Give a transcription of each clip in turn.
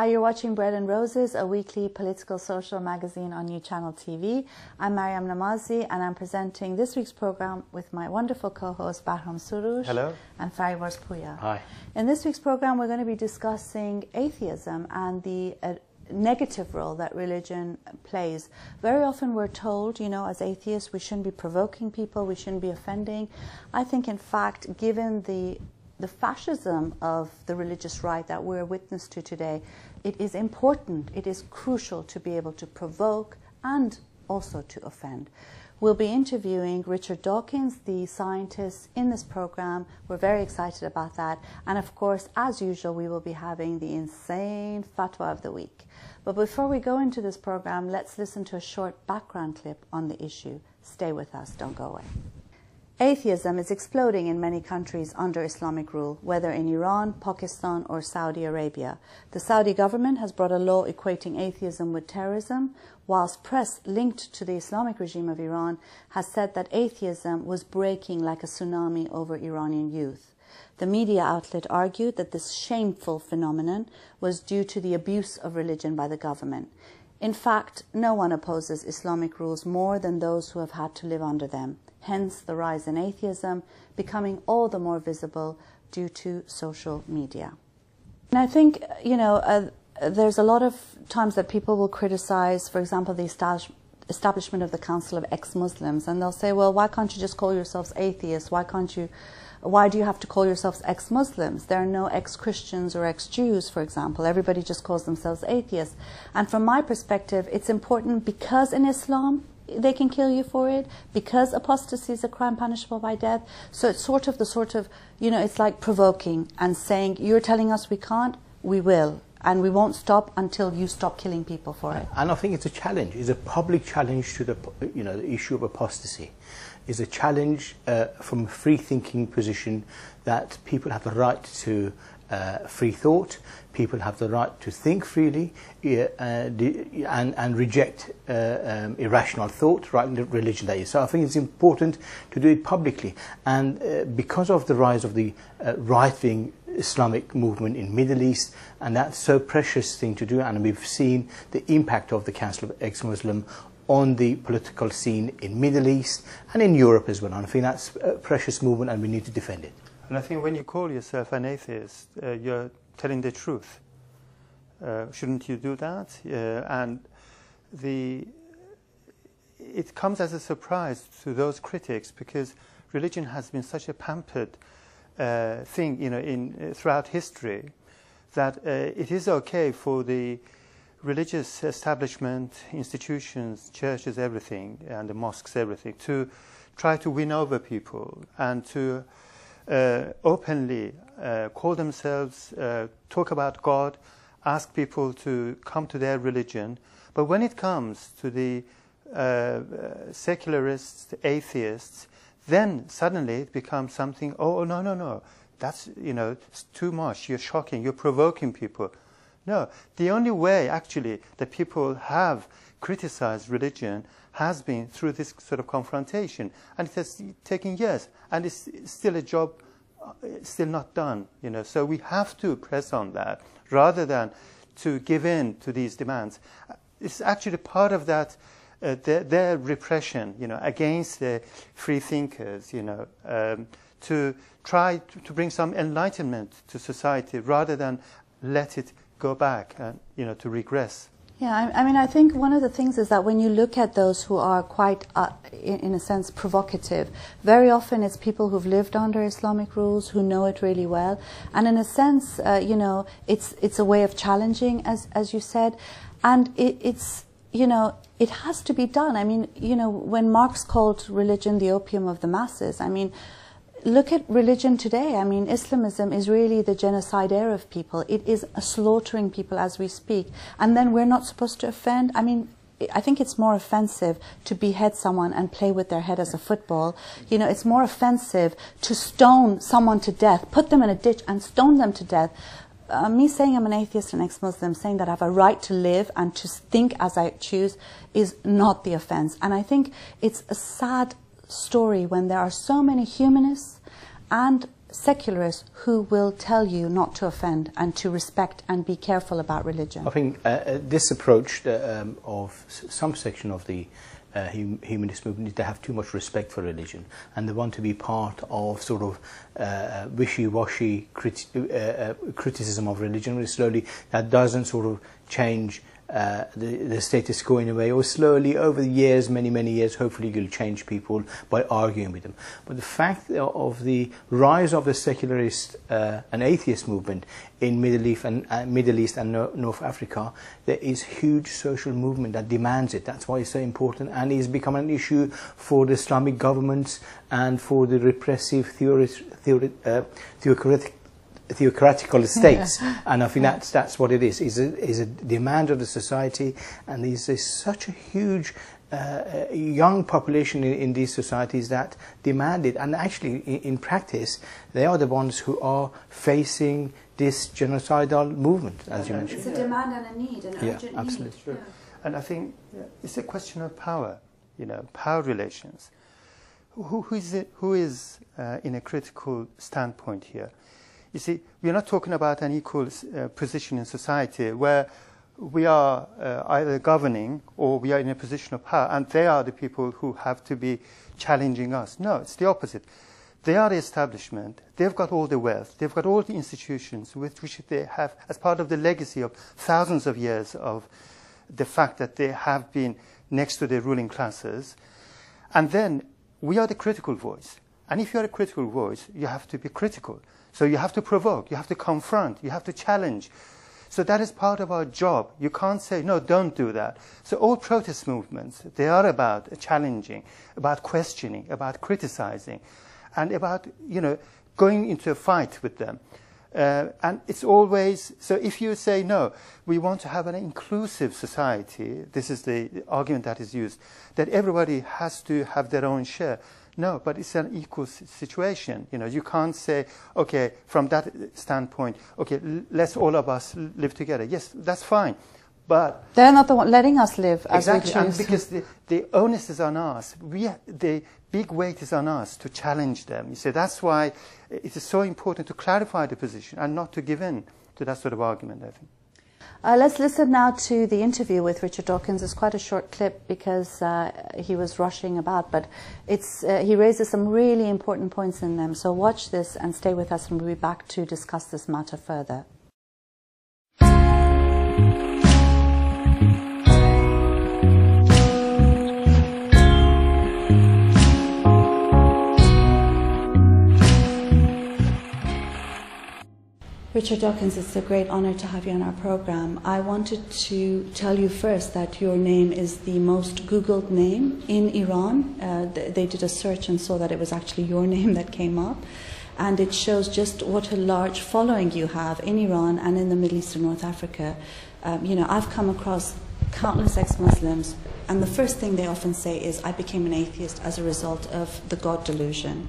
Hi, you're watching Bread and Roses, a weekly political social magazine on New Channel TV. I'm مریم Namazi and I'm presenting this week's program with my wonderful co-host Bahram Surush. Hello. And Fariwars Puya. Hi. In this week's program we're going to be discussing atheism and the negative role that religion plays. Very often we're told, you know, as atheists we shouldn't be provoking people, we shouldn't be offending. I think in fact, given the fascism of the religious right that we're witness to today, it is important, it is crucial to be able to provoke and also to offend. We'll be interviewing Richard Dawkins, the scientist in this program. We're very excited about that. And of course, as usual, we will be having the insane fatwa of the week. But before we go into this program, let's listen to a short background clip on the issue. Stay with us, don't go away. Atheism is exploding in many countries under Islamic rule, whether in Iran, Pakistan or Saudi Arabia. The Saudi government has brought a law equating atheism with terrorism, whilst press linked to the Islamic regime of Iran has said that atheism was breaking like a tsunami over Iranian youth. The media outlet argued that this shameful phenomenon was due to the abuse of religion by the government. In fact, no one opposes Islamic rules more than those who have had to live under them. Hence the rise in atheism, becoming all the more visible due to social media. And I think, you know, there's a lot of times that people will criticize, for example, the establishment of the Council of Ex-Muslims, and they'll say, well, why can't you just call yourselves atheists? Why do you have to call yourselves ex-Muslims? There are no ex-Christians or ex-Jews, for example. Everybody just calls themselves atheists. And from my perspective, it's important because in Islam, they can kill you for it, because apostasy is a crime punishable by death. So it's sort of, you know, it's like provoking and saying, you're telling us we can't, we will. And we won't stop until you stop killing people for it. And I think it's a challenge. It's a public challenge to the, you know, the issue of apostasy. It's a challenge from a free-thinking position that people have the right to free thought. People have the right to think freely and reject irrational thought, right in the religion that is. So I think it's important to do it publicly. And because of the rise of the right-wing Islamic movement in Middle East, and that's so precious thing to do, and we've seen the impact of the Council of Ex-Muslim on the political scene in Middle East and in Europe as well. And I think that's a precious movement and we need to defend it. And I think when you call yourself an atheist, you're telling the truth. Shouldn't you do that? And it comes as a surprise to those critics because religion has been such a pampered thing, you know, throughout history, that it is okay for the religious establishment, institutions, churches, everything, and the mosques, everything, to try to win over people and to openly call themselves, talk about God, ask people to come to their religion. But when it comes to the secularists, atheists, then suddenly it becomes something, oh, no, that's, you know, it's too much, you're shocking, you're provoking people. No, the only way actually that people have criticized religion has been through this sort of confrontation, and it has taken years, and it's still a job still not done, you know. So we have to press on that rather than to give in to these demands. It's actually part of that their repression, you know, against the free thinkers, you know, to try to bring some enlightenment to society rather than let it go back and, you know, to regress. Yeah, I mean, I think one of the things is that when you look at those who are quite, in a sense, provocative, very often it's people who've lived under Islamic rules, who know it really well. And in a sense, you know, it's a way of challenging, as you said. And it's, you know, it has to be done. I mean, you know, when Marx called religion the opium of the masses, I mean, look at religion today. I mean, Islamism is really the genocide era of people. It is slaughtering people as we speak. And then we're not supposed to offend. I mean, I think it's more offensive to behead someone and play with their head as a football. You know, it's more offensive to stone someone to death, put them in a ditch and stone them to death. Me saying I'm an atheist and ex-Muslim, saying that I have a right to live and to think as I choose is not the offense. And I think it's a sad story when there are so many humanists and secularists who will tell you not to offend and to respect and be careful about religion? I think this approach of some section of the humanist movement, they have too much respect for religion, and they want to be part of sort of wishy-washy criticism of religion, which slowly that doesn't sort of change the status quo in a way, or slowly over the years, many years, hopefully you'll change people by arguing with them. But the fact of the rise of the secularist and atheist movement in Middle East and North Africa, there is huge social movement that demands it. That's why it's so important, and it's become an issue for the Islamic governments and for the repressive theocratical states. And I think that's what it is a demand of the society, and there's such a huge young population in these societies that demand it, and actually in practice they are the ones who are facing this genocidal movement, as you mentioned. It's a demand and a need, an urgent absolutely. need. Yeah. And I think it's a question of power, power relations. Who is in a critical standpoint here? You see, we are not talking about an equal position in society where we are either governing or we are in a position of power, and they are the people who have to be challenging us. No, it's the opposite. They are the establishment. They've got all the wealth. They've got all the institutions with which they have, as part of the legacy of thousands of years of the fact that they have been next to the ruling classes. And then we are the critical voice. And if you are a critical voice, you have to be critical. So you have to provoke, you have to confront, you have to challenge. So that is part of our job. You can't say, no, don't do that. So all protest movements, they are about challenging, about questioning, about criticizing, and about, going into a fight with them. And it's always, so if you say, no, we want to have an inclusive society, this is the argument that is used, that everybody has to have their own share. No, but it's an equal situation. You can't say, okay, from that standpoint, okay, let's all of us live together. Yes, that's fine, but they're not the one letting us live as exactly, we choose. and because the onus is on us. The big weight is on us to challenge them. You see, that's why it is so important to clarify the position and not to give in to that sort of argument, I think. Let's listen now to the interview with Richard Dawkins. It's quite a short clip because he was rushing about, but he raises some really important points in them. So watch this and stay with us, and we'll be back to discuss this matter further. Richard Dawkins, it's a great honor to have you on our program. I wanted to tell you first that your name is the most Googled name in Iran. They did a search and saw that it was actually your name that came up. And it shows just what a large following you have in Iran and in the Middle East and North Africa. I've come across countless ex-Muslims, and the first thing they often say is, I became an atheist as a result of the God delusion.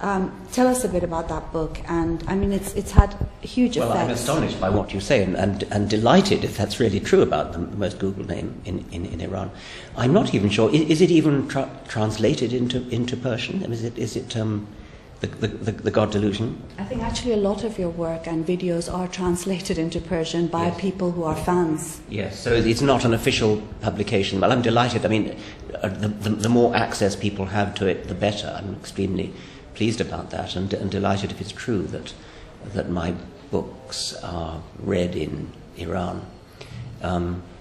Tell us a bit about that book, and I mean it's had huge effects. Well, I'm astonished by what you say, and delighted if that's really true about the most Googled name in Iran. I'm not even sure. Is it even translated into Persian? Is it the God delusion? I think actually a lot of your work and videos are translated into Persian by people who are fans. Yes, so it's not an official publication. Well, I'm delighted. I mean, the more access people have to it, the better. I'm extremely pleased about that, and delighted if it's true that my books are read in Iran.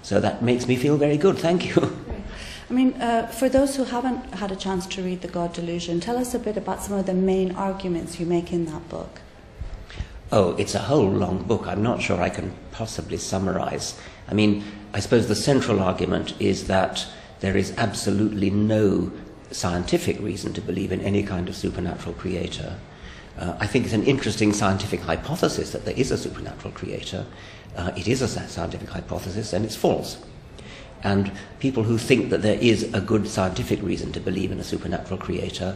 So that makes me feel very good. Thank you. Great. I mean, for those who haven't had a chance to read The God Delusion, tell us a bit about some of the main arguments you make in that book. Oh, it's a whole long book. I'm not sure I can possibly summarize. I mean, I suppose the central argument is that there is absolutely no scientific reason to believe in any kind of supernatural creator. I think it's an interesting scientific hypothesis that there is a supernatural creator. It is a scientific hypothesis, and it's false. And people who think that there is a good scientific reason to believe in a supernatural creator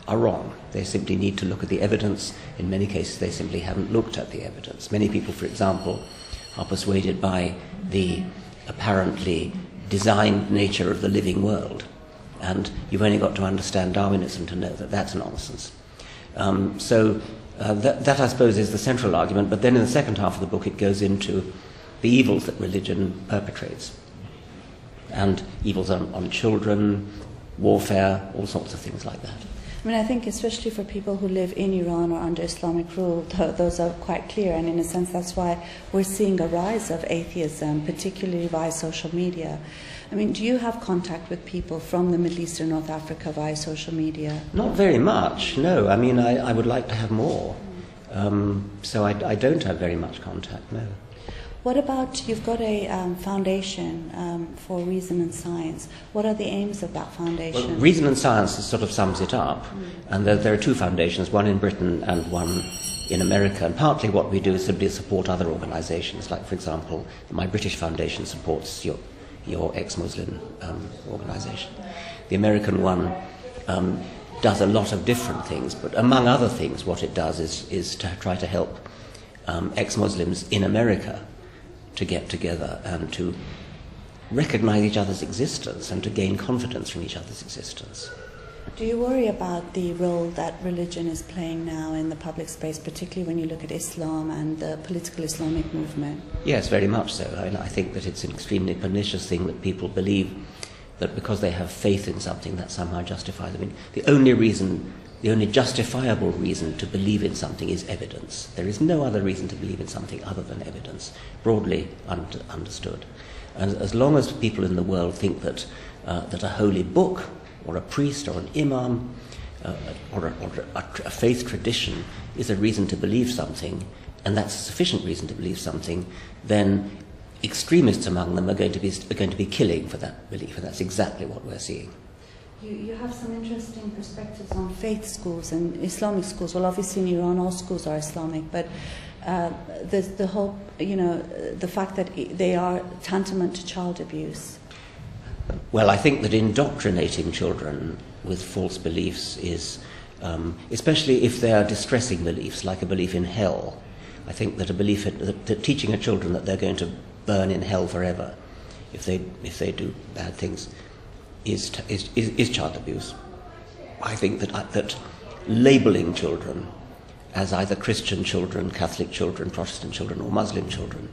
are wrong. They simply need to look at the evidence. In many cases, they simply haven't looked at the evidence. Many people, for example, are persuaded by the apparently designed nature of the living world. And you've only got to understand Darwinism to know that that's nonsense. So That, I suppose, is the central argument, but then in the second half of the book it goes into the evils that religion perpetrates. And evils on children, warfare, all sorts of things like that. I mean, I think especially for people who live in Iran or under Islamic rule, those are quite clear, and in a sense that's why we're seeing a rise of atheism, particularly via social media. I mean, do you have contact with people from the Middle East or North Africa via social media? Not very much, no. I mean, I would like to have more. So I don't have very much contact, no. What about, you've got a foundation for reason and science. What are the aims of that foundation? Well, Reason and Science sort of sums it up. And there are two foundations, one in Britain and one in America. And partly what we do is simply support other organisations. Like, for example, my British foundation supports your ex-Muslim organisation. The American one does a lot of different things, but among other things what it does is to try to help ex-Muslims in America to get together and to recognise each other's existence and to gain confidence from each other's existence. Do you worry about the role that religion is playing now in the public space, particularly when you look at Islam and the political Islamic movement? Yes, very much so. I think that it's an extremely pernicious thing that people believe that because they have faith in something that somehow justifies them. I mean, the only justifiable reason to believe in something is evidence. There is no other reason to believe in something other than evidence, broadly understood. And as long as people in the world think that a holy book or a priest or an imam or a faith tradition is a reason to believe something, and that's a sufficient reason to believe something, then extremists among them are going to be killing for that belief, and that's exactly what we're seeing. You have some interesting perspectives on faith schools and Islamic schools. Well, obviously in Iran all schools are Islamic, but the whole, the fact that they are tantamount to child abuse. Well, I think that indoctrinating children with false beliefs is, especially if they are distressing beliefs, like a belief in hell. I think that a belief that teaching a children that they're going to burn in hell forever if they do bad things is child abuse. I think that labelling children as either Christian children, Catholic children, Protestant children, or Muslim children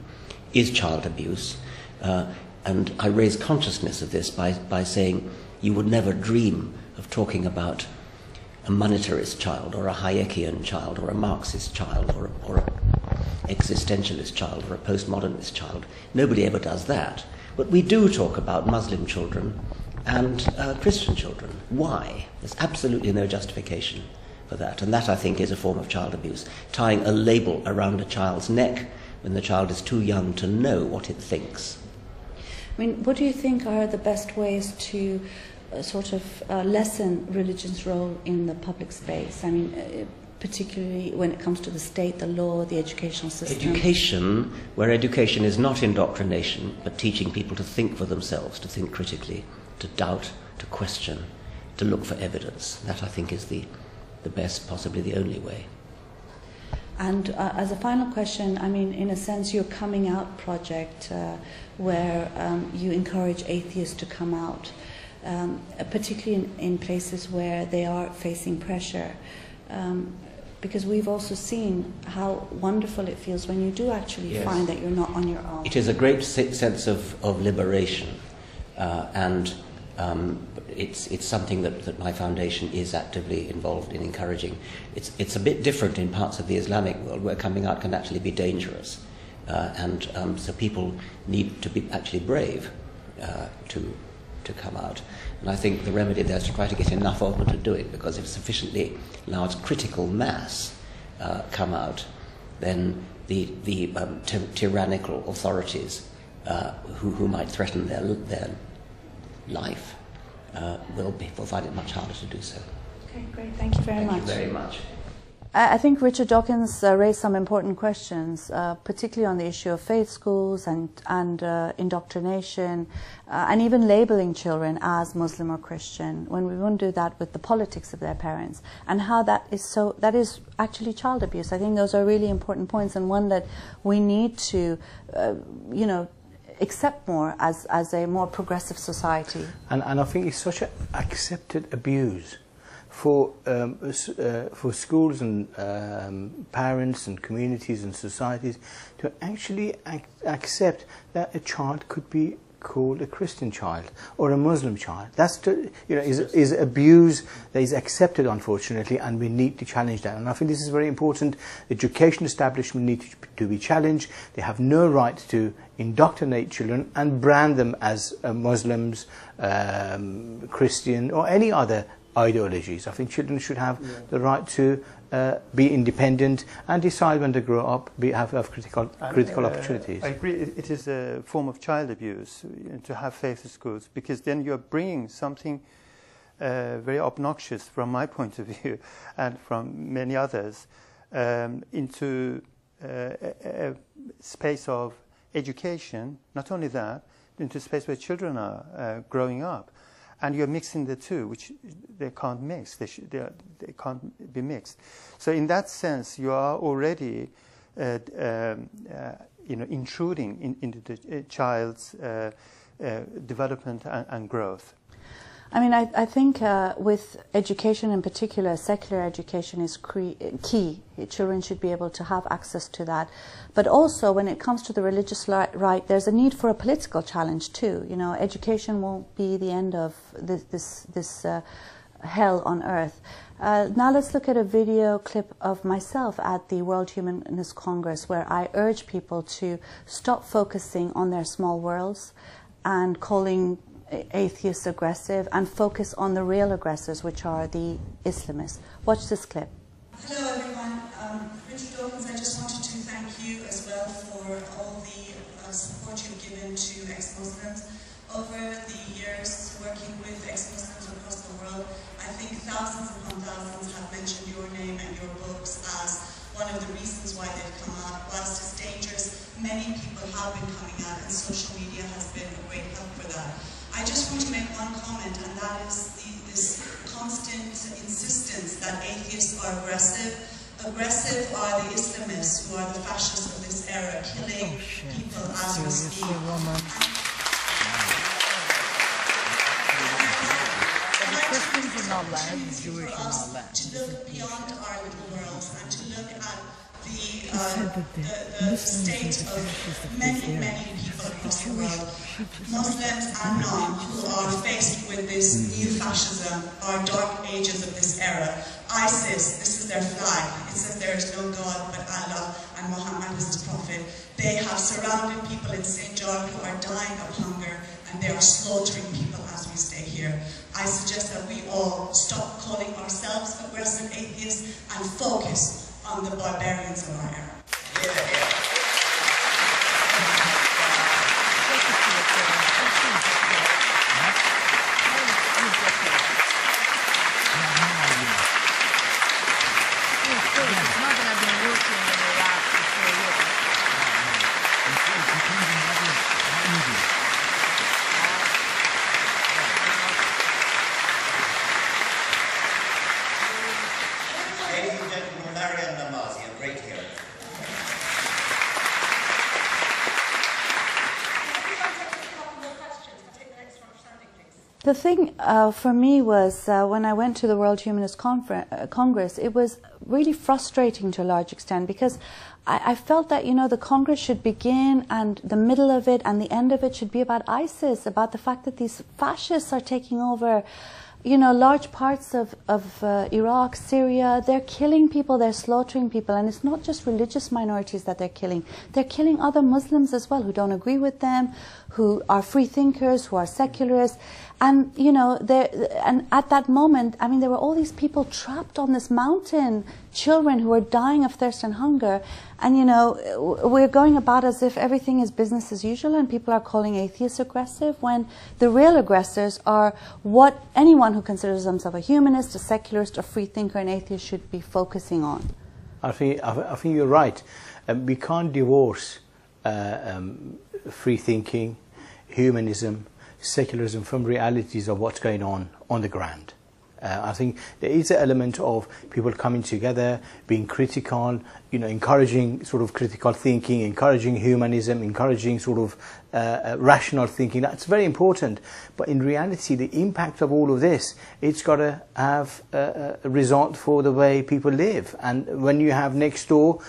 is child abuse. And I raise consciousness of this by saying you would never dream of talking about a monetarist child, or a Hayekian child, or a Marxist child, or an existentialist child, or a postmodernist child. Nobody ever does that. But we do talk about Muslim children and Christian children. Why? There's absolutely no justification for that. And that, I think, is a form of child abuse. Tying a label around a child's neck when the child is too young to know what it thinks. I mean, what do you think are the best ways to sort of lessen religion's role in the public space? I mean, particularly when it comes to the state, the law, the educational system. Education, where education is not indoctrination, but teaching people to think for themselves, to think critically, to doubt, to question, to look for evidence. That, I think, is the best, possibly the only way. And as a final question, I mean, in a sense, your coming out project, where you encourage atheists to come out, particularly in places where they are facing pressure. Because we've also seen how wonderful it feels when you do actually find that you're not on your own. It is a great sense of liberation, and it's something that my foundation is actively involved in encouraging. It's a bit different in parts of the Islamic world where coming out can actually be dangerous, and so people need to be actually brave to come out. And I think the remedy there is to try to get enough of them to do it, because if sufficiently large critical mass come out, then the tyrannical authorities who might threaten their life will find it much harder to do so. Okay, great. Thank you very much. Thank you very much. I think Richard Dawkins raised some important questions, particularly on the issue of faith schools and indoctrination, and even labeling children as Muslim or Christian, when we won't do that with the politics of their parents, and how that is actually child abuse. I think those are really important points, and one that we need to, accept more as a more progressive society. And I think it's such an accepted abuse for schools and parents and communities and societies to actually accept that a child could be called a Christian child or a Muslim child. That's is abuse that is accepted, unfortunately, and we need to challenge that. And I think this is very important. The education establishment needs to be challenged. They have no right to indoctrinate children and brand them as Muslims, Christian, or any other ideologies. I think children should have the right to be independent and decide when they grow up, have critical opportunities. I agree. It is a form of child abuse to have faith schools, because then you're bringing something very obnoxious from my point of view and from many others into a space of education. Not only that, into a space where children are growing up. And you're mixing the two, which they can't mix. They can't be mixed. So in that sense, you are already, intruding into the child's development and growth. I mean, I think with education in particular, secular education is key. Children should be able to have access to that. But also, when it comes to the religious right, there's a need for a political challenge too. You know, education won't be the end of this hell on earth. Now let's look at a video clip of myself at the World Humanist Congress, where I urge people to stop focusing on their small worlds and calling atheists aggressive, and focus on the real aggressors, which are the Islamists. Watch this clip. Hello everyone, Richard Dawkins, I just wanted to thank you as well for all the support you've given to ex-Muslims. Over the years working with ex-Muslims across the world, I think thousands upon thousands have mentioned your name and your books as one of the reasons why they've come out. Whilst it's dangerous, many people have been coming out, and social media has been a great help for that. I just want to make one comment, and that is this constant insistence that atheists are aggressive. Aggressive are the Islamists, who are the fascists of this era, killing people as we speak. Christians in our land, Jewish in our land. To look beyond our little worlds and to look at the state of many people across the world, Muslims and non, who are faced with this new fascism, our dark ages of this era. ISIS, this is their flag. It says there is no God but Allah and Muhammad is his prophet. They have surrounded people in St. John who are dying of hunger, and they are slaughtering people as we stay here. I suggest that we all stop calling ourselves aggressive atheists and focus on the barbarians of our era. Ladies and gentlemen, Meriem Namazi, a great hero. The thing for me was when I went to the World Humanist Congress, it was really frustrating to a large extent, because I felt that, you know, the Congress should begin, and the middle of it and the end of it should be about ISIS, about the fact that these fascists are taking over, you know, large parts of Iraq, Syria. They're killing people, they're slaughtering people, and it's not just religious minorities that they're killing other Muslims as well, who don't agree with them, who are free thinkers, who are secularists. And, you know, and at that moment, I mean, there were all these people trapped on this mountain, children who were dying of thirst and hunger. And, you know, we're going about as if everything is business as usual, and people are calling atheists aggressive, when the real aggressors are what anyone who considers themselves a humanist, a secularist, a free thinker, an atheist should be focusing on. I think you're right. We can't divorce free thinking, humanism, secularism from realities of what's going on the ground. I think there is an element of people coming together, being critical, you know, encouraging sort of critical thinking, encouraging humanism, encouraging sort of rational thinking. That's very important. But in reality, the impact of all of this, it's got to have a result for the way people live. And when you have next door,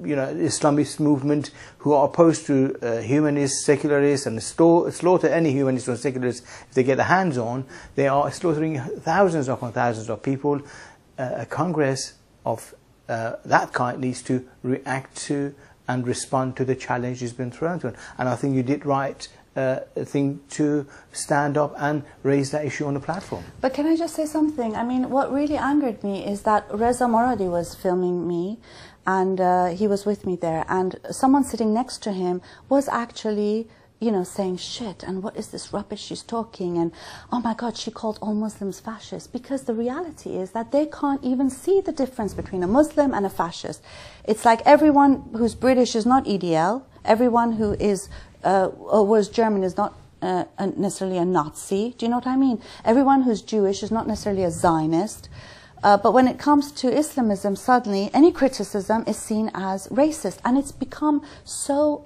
Islamist movement who are opposed to humanists, secularists, and slaughter any humanists or secularists if they get their hands on, they are slaughtering thousands upon thousands of people. A Congress of that kind needs to react to and respond to the challenges being thrown to it. And I think you did right thing to stand up and raise that issue on the platform. But can I just say something? I mean, what really angered me is that Reza Moradi was filming me, and he was with me there, and someone sitting next to him was actually, you know, saying, shit, and what is this rubbish she's talking, and oh my God, she called all Muslims fascists, because the reality is that they can't even see the difference between a Muslim and a fascist. It's like everyone who's British is not EDL, everyone who is was German is not necessarily a Nazi. Do you know what I mean? Everyone who's Jewish is not necessarily a Zionist. But when it comes to Islamism, suddenly any criticism is seen as racist, and it's become so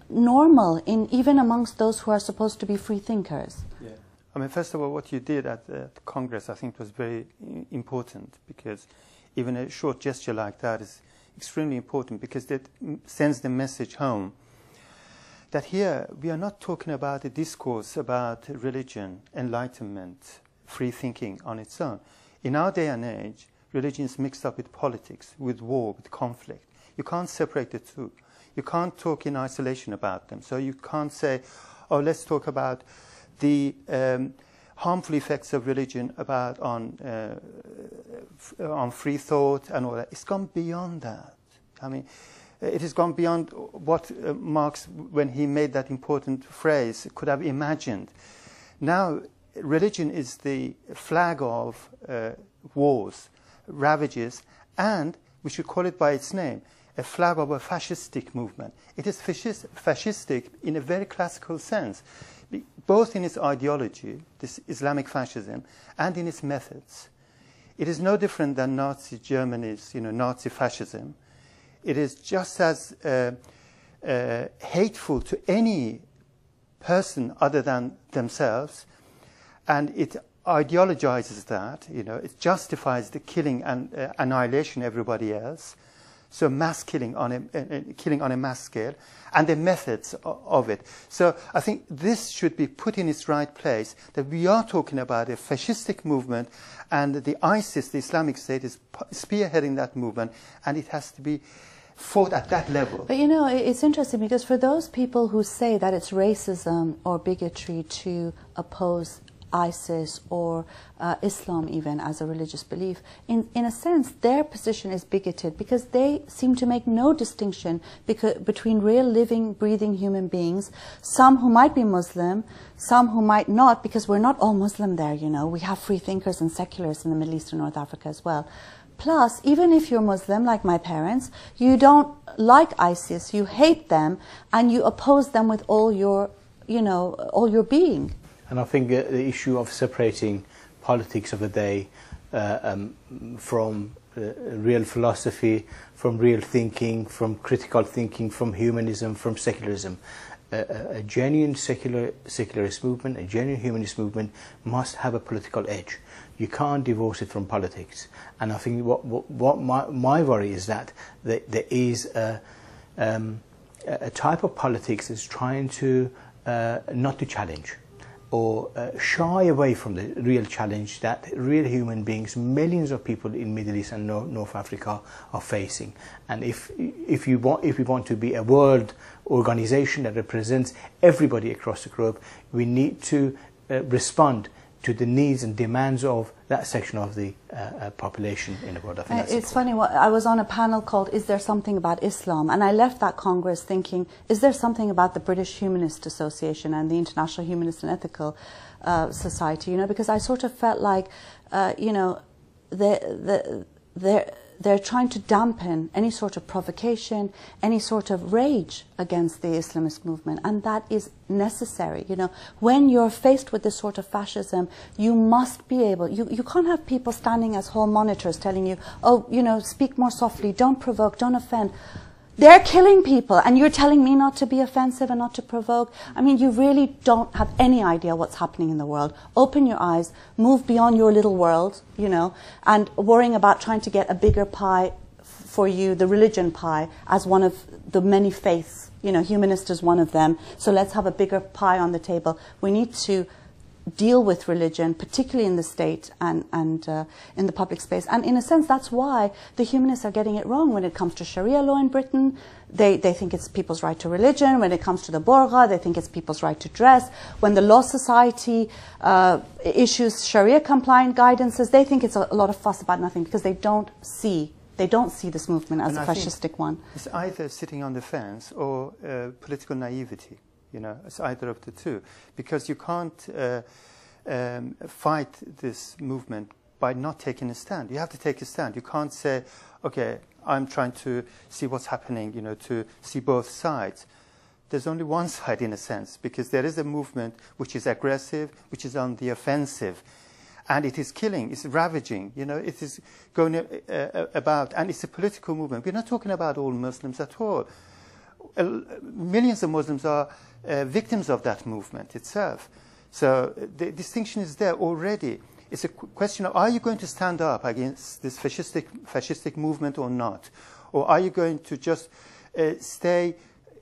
normal even amongst those who are supposed to be free thinkers. Yeah. I mean, first of all, what you did at the Congress, I think, was very important, because even a short gesture like that is extremely important, because it sends the message home that here we are not talking about a discourse about religion, enlightenment, free thinking on its own. In our day and age, religion is mixed up with politics, with war, with conflict. You can't separate the two. You can't talk in isolation about them. So you can't say, oh, let's talk about the harmful effects of religion on free thought and all that. It's gone beyond that. I mean, it has gone beyond what Marx, when he made that important phrase, could have imagined. Now, religion is the flag of wars, ravages, and we should call it by its name, a flag of a fascistic movement. It is fascistic in a very classical sense, both in its ideology, this Islamic fascism, and in its methods. It is no different than Nazi Germany's, Nazi fascism. It is just as hateful to any person other than themselves, and it ideologizes that. It justifies the killing and annihilation of everybody else. So mass killing on a mass scale, and the methods of it. So I think this should be put in its right place, that we are talking about a fascistic movement, and the ISIS, the Islamic State, is spearheading that movement, and it has to be fought at that level. But it's interesting, because for those people who say that it's racism or bigotry to oppose ISIS or Islam even as a religious belief, in a sense their position is bigoted, because they seem to make no distinction between real living, breathing human beings, some who might be Muslim, some who might not, because we're not all Muslim there, we have free thinkers and secularists in the Middle East and North Africa as well. Plus, even if you're Muslim, like my parents, you don't like ISIS, you hate them, and you oppose them with all your being. And I think the issue of separating politics of the day from real philosophy, from real thinking, from critical thinking, from humanism, from secularism. A genuine secularist movement, a genuine humanist movement must have a political edge. You can't divorce it from politics. And I think what my worry is that there is a type of politics that's trying to not to challenge, or shy away from the real challenge that real human beings, millions of people in Middle East and North Africa are facing. And if we want to be a world organization that represents everybody across the globe, we need to respond to the needs and demands of that section of the population in the world. I think that's it's funny, I was on a panel called "Is There Something About Islam?" and I left that Congress thinking, is there something about the British Humanist Association and the International Humanist and Ethical Society, because I sort of felt like, they're trying to dampen any sort of provocation, any sort of rage against the Islamist movement, and that is necessary. When you're faced with this sort of fascism, you must be able, you can't have people standing as hall monitors telling you, oh, speak more softly, don't provoke, don't offend. They're killing people, and you're telling me not to be offensive and not to provoke. I mean, you really don't have any idea what's happening in the world. Open your eyes, move beyond your little world, you know, and worrying about trying to get a bigger pie for you, the religion pie, as one of the many faiths. You know, humanist is one of them. So let's have a bigger pie on the table. We need to deal with religion, particularly in the state and in the public space. And in a sense, that's why the humanists are getting it wrong when it comes to Sharia law in Britain. They think it's people's right to religion. When it comes to the burqa, they think it's people's right to dress. When the Law Society issues Sharia-compliant guidances, they think it's a lot of fuss about nothing because they don't see this movement as a fascistic one. It's either sitting on the fence or political naivety. You know, it's either of the two, because you can't fight this movement by not taking a stand. You have to take a stand. You can't say, okay, I'm trying to see what's happening, you know, to see both sides. There's only one side in a sense, because there is a movement which is aggressive, which is on the offensive, and it is killing, it's ravaging, you know, it is going about, and it's a political movement. We're not talking about all Muslims at all. Millions of Muslims are victims of that movement itself. So the distinction is there already. It's a question of, are you going to stand up against this fascistic movement or not? Or are you going to just stay,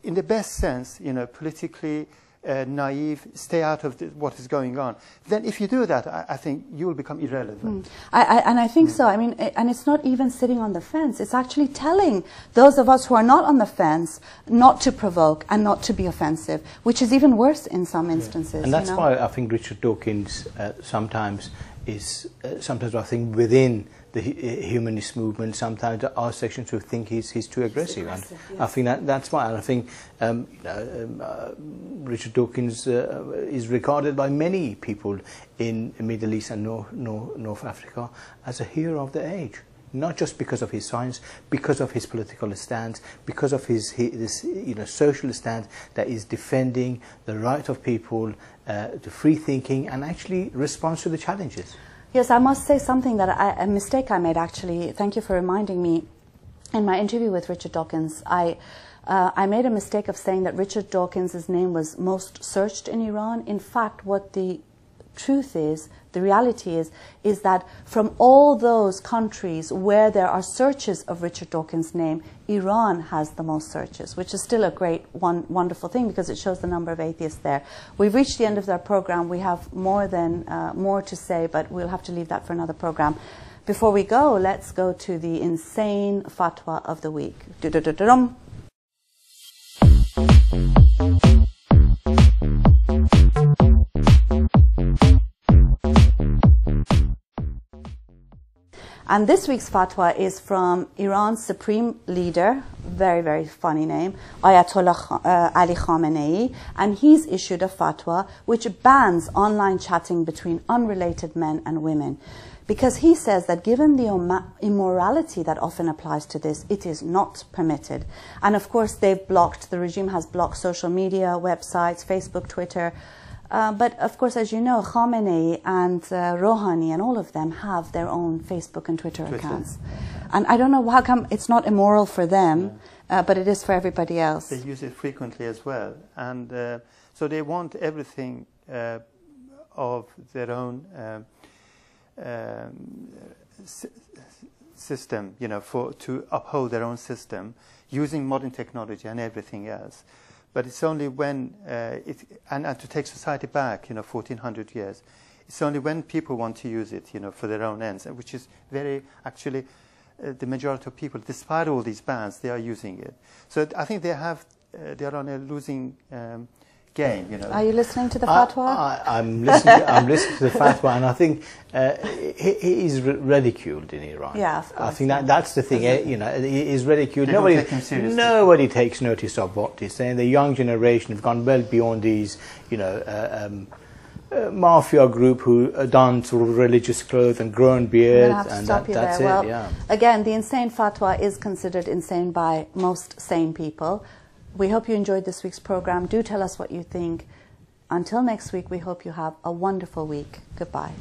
in the best sense, you know, politically naive, stay out of what is going on? Then if you do that, I think you will become irrelevant. And I think so. I mean, and it's not even sitting on the fence. It's actually telling those of us who are not on the fence not to provoke and not to be offensive, which is even worse in some instances. And that's why I think Richard Dawkins sometimes I think within the humanist movement, sometimes there are sections who think he's too aggressive. And yes. I think that's why. And I think Richard Dawkins is regarded by many people in the Middle East and North Africa as a hero of the age. Not just because of his science, because of his political stance, because of his social stance that is defending the right of people to free thinking and actually responds to the challenges. Yes, I must say something that a mistake I made actually. Thank you for reminding me. In my interview with Richard Dawkins, I made a mistake of saying that Richard Dawkins' name was most searched in Iran. In fact, what the truth is, the reality is that from all those countries where there are searches of Richard Dawkins' name, Iran has the most searches, which is still a great, wonderful thing because it shows the number of atheists there. We've reached the end of our program. We have more to say, but we'll have to leave that for another program. Before we go, let's go to the insane fatwa of the week. And this week's fatwa is from Iran's supreme leader, very, very funny name, Ayatollah Ali Khamenei, and he's issued a fatwa which bans online chatting between unrelated men and women, because he says that given the immorality that often applies to this, it is not permitted. And of course, the regime has blocked social media, websites, Facebook, Twitter. But of course, as you know, Khamenei and Rouhani and all of them have their own Facebook and Twitter accounts. And I don't know how come it's not immoral for them, but it is for everybody else. They use it frequently as well. And so they want everything of their own system, you know, to uphold their own system using modern technology and everything else. But it's only when, and to take society back, 1,400 years, it's only when people want to use it, for their own ends, which is actually, the majority of people, despite all these bans, they are using it. So I think they are on a losing game, Are you listening to the fatwa? I'm listening to the fatwa, and I think he is ridiculed in Iran. Yeah, of course. I think that's the thing. He is ridiculed. Nobody takes notice of what he's saying. The young generation have gone well beyond these, mafia group who don religious clothes and grown beards, and that's it. Well, again, the insane fatwa is considered insane by most sane people. We hope you enjoyed this week's program. Do tell us what you think. Until next week, we hope you have a wonderful week. Goodbye.